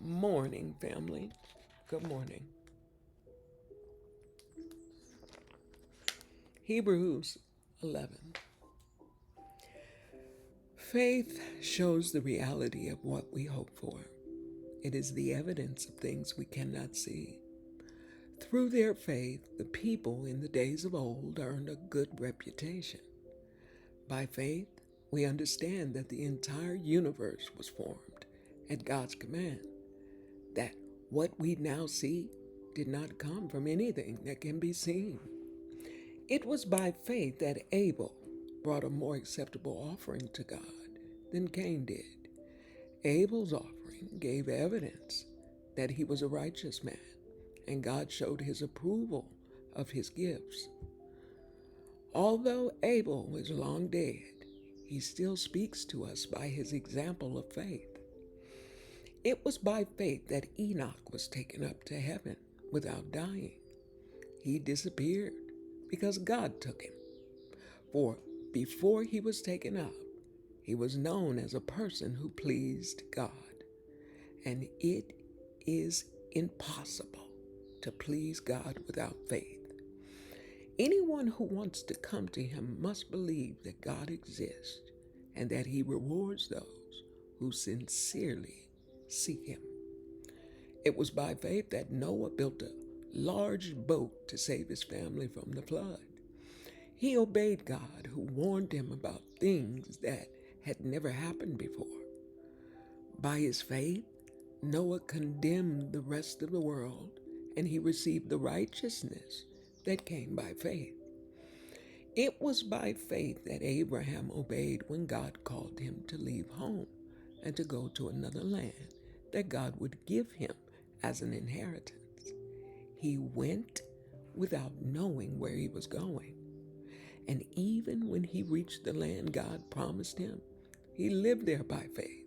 Morning, family. Good morning. Hebrews 11. Faith shows the reality of what we hope for. It is the evidence of things we cannot see. Through their faith, the people in the days of old earned a good reputation. By faith, we understand that the entire universe was formed at God's command, that what we now see did not come from anything that can be seen. It was by faith that Abel brought a more acceptable offering to God than Cain did. Abel's offering gave evidence that he was a righteous man, and God showed his approval of his gifts. Although Abel is long dead, he still speaks to us by his example of faith. It was by faith that Enoch was taken up to heaven without dying. He disappeared because God took him. For before he was taken up, he was known as a person who pleased God. And it is impossible to please God without faith. Anyone who wants to come to him must believe that God exists and that he rewards those who sincerely seek him. It was by faith that Noah built a large boat to save his family from the flood. He obeyed God, who warned him about things that had never happened before. By his faith, Noah condemned the rest of the world, and he received the righteousness that came by faith. It was by faith that Abraham obeyed when God called him to leave home and to go to another land that God would give him as an inheritance. He went without knowing where he was going. And even when he reached the land God promised him, he lived there by faith,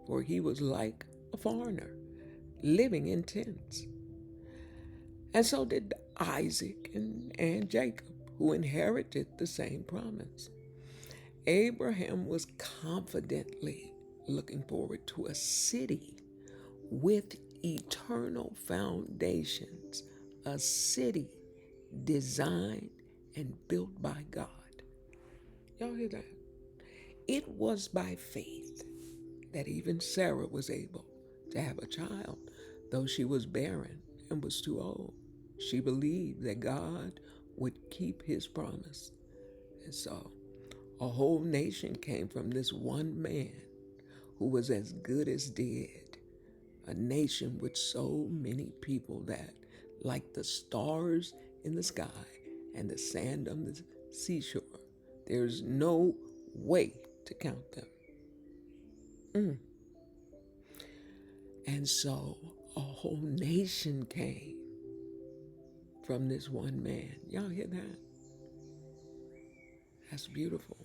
for he was like a foreigner, living in tents. And so did Isaac and Jacob, who inherited the same promise. Abraham was confidently looking forward to a city with eternal foundations, a city designed and built by God. Y'all hear that? It was by faith that even Sarah was able to have a child, though she was barren and was too old. She believed that God would keep his promise. And so a whole nation came from this one man who was as good as dead. A nation with so many people that, like the stars in the sky and the sand on the seashore, there's no way to count them. And so a whole nation came from this one man. Y'all hear that? That's beautiful.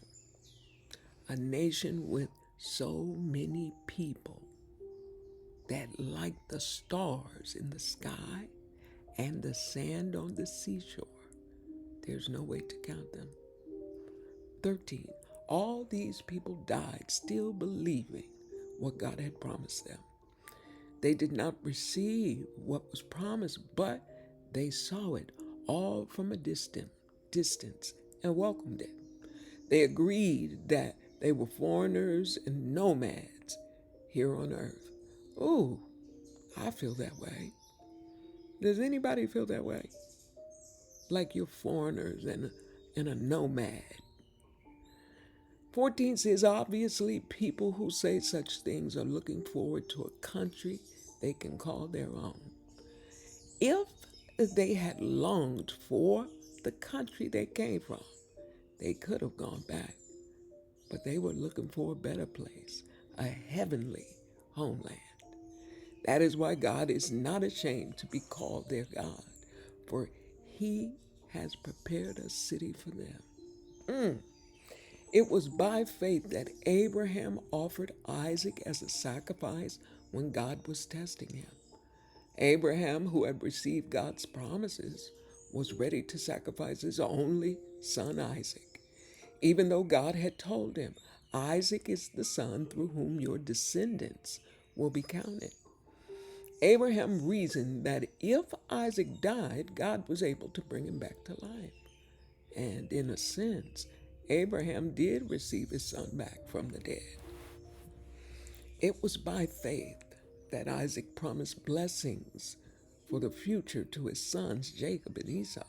A nation with so many people that, like the stars in the sky and the sand on the seashore, there's no way to count them. 13. All these people died still believing what God had promised them. They did not receive what was promised, but they saw it all from a distance and welcomed it. They agreed that they were foreigners and nomads here on earth. Ooh, I feel that way. Does anybody feel that way? Like you're foreigners and a nomad. 14 says, obviously, people who say such things are looking forward to a country they can call their own. If they had longed for the country they came from, they could have gone back. But they were looking for a better place, a heavenly homeland. That is why God is not ashamed to be called their God, for he has prepared a city for them. It was by faith that Abraham offered Isaac as a sacrifice when God was testing him. Abraham, who had received God's promises, was ready to sacrifice his only son Isaac, even though God had told him, Isaac is the son through whom your descendants will be counted. Abraham reasoned that if Isaac died, God was able to bring him back to life. And in a sense, Abraham did receive his son back from the dead. It was by faith that Isaac promised blessings for the future to his sons Jacob and Esau.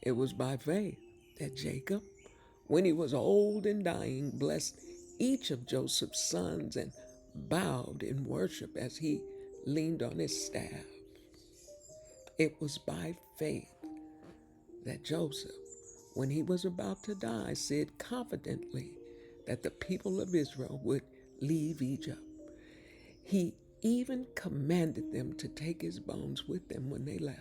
It was by faith that Jacob, when he was old and dying, blessed each of Joseph's sons and bowed in worship as he leaned on his staff. It was by faith that Joseph, when he was about to die, said confidently that the people of Israel would leave Egypt. He even commanded them to take his bones with them when they left.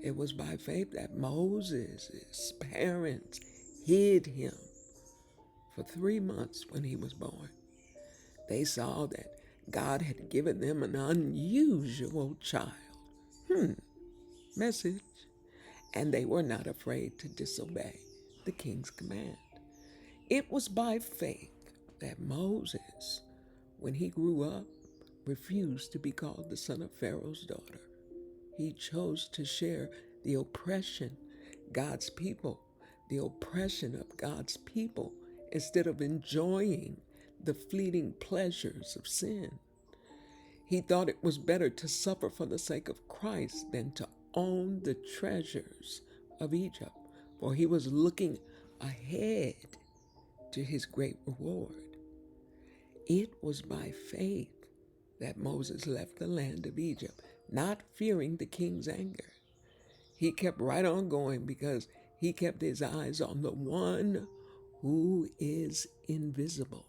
It was by faith that Moses' parents hid him for 3 months when he was born. They saw that God had given them an unusual child. Message. And they were not afraid to disobey the king's command. It was by faith that Moses, when he grew up, refused to be called the son of Pharaoh's daughter. He chose to share the oppression the oppression of God's people, instead of enjoying the fleeting pleasures of sin. He thought it was better to suffer for the sake of Christ than to own the treasures of Egypt, for he was looking ahead to his great reward. It was by faith that Moses left the land of Egypt, not fearing the king's anger. He kept right on going because he kept his eyes on the one who is invisible.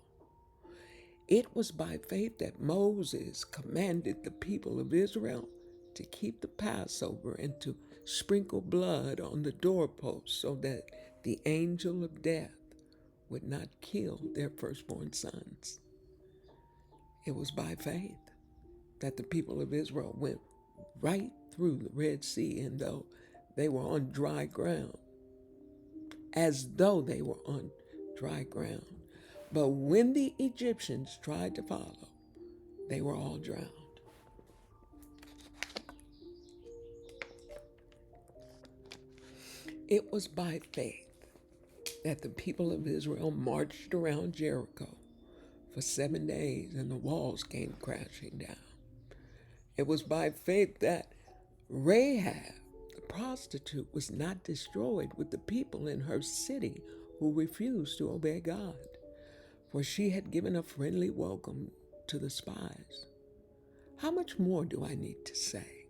It was by faith that Moses commanded the people of Israel to keep the Passover and to sprinkle blood on the doorposts so that the angel of death would not kill their firstborn sons. It was by faith that the people of Israel went right through the Red Sea, and though they were on dry ground, as though they were on dry ground. But when the Egyptians tried to follow, they were all drowned. It was by faith that the people of Israel marched around Jericho for 7 days and the walls came crashing down. It was by faith that Rahab, the prostitute, was not destroyed with the people in her city who refused to obey God, for she had given a friendly welcome to the spies. How much more do I need to say?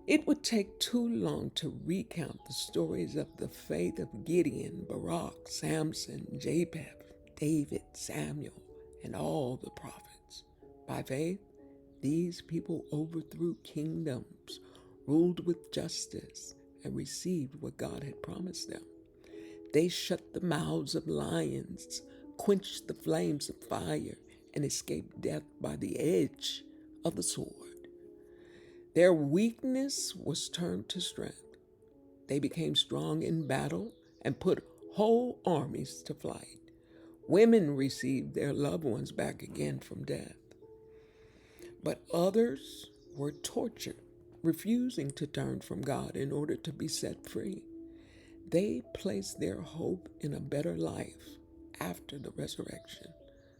It would take too long to recount the stories of the faith of Gideon, Barak, Samson, Japheth, David, Samuel, and all the prophets. By faith, these people overthrew kingdoms, ruled with justice, and received what God had promised them. They shut the mouths of lions, quenched the flames of fire, and escaped death by the edge of the sword. Their weakness was turned to strength. They became strong in battle and put whole armies to flight. Women received their loved ones back again from death. But others were tortured, refusing to turn from God in order to be set free. They placed their hope in a better life after the resurrection.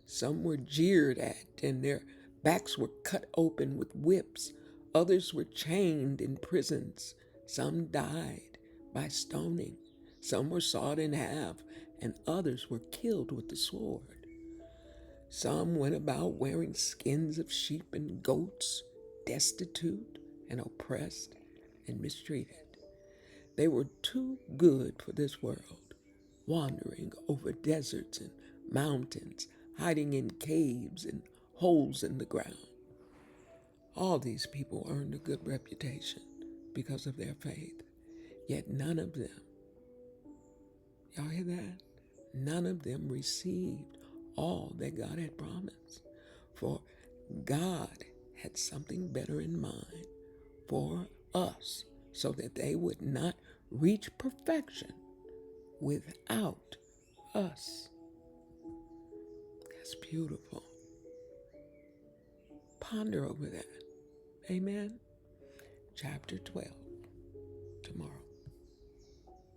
Some were jeered at and their backs were cut open with whips. Others were chained in prisons. Some died by stoning. Some were sawed in half, and others were killed with the sword. Some went about wearing skins of sheep and goats, destitute and oppressed and mistreated. They were too good for this world, wandering over deserts and mountains, hiding in caves and holes in the ground. All these people earned a good reputation because of their faith, yet none of them, y'all hear that? None of them received all that God had promised. For God had something better in mind for us so that they would not reach perfection without us. That's beautiful. Ponder over that. Amen. Chapter 12.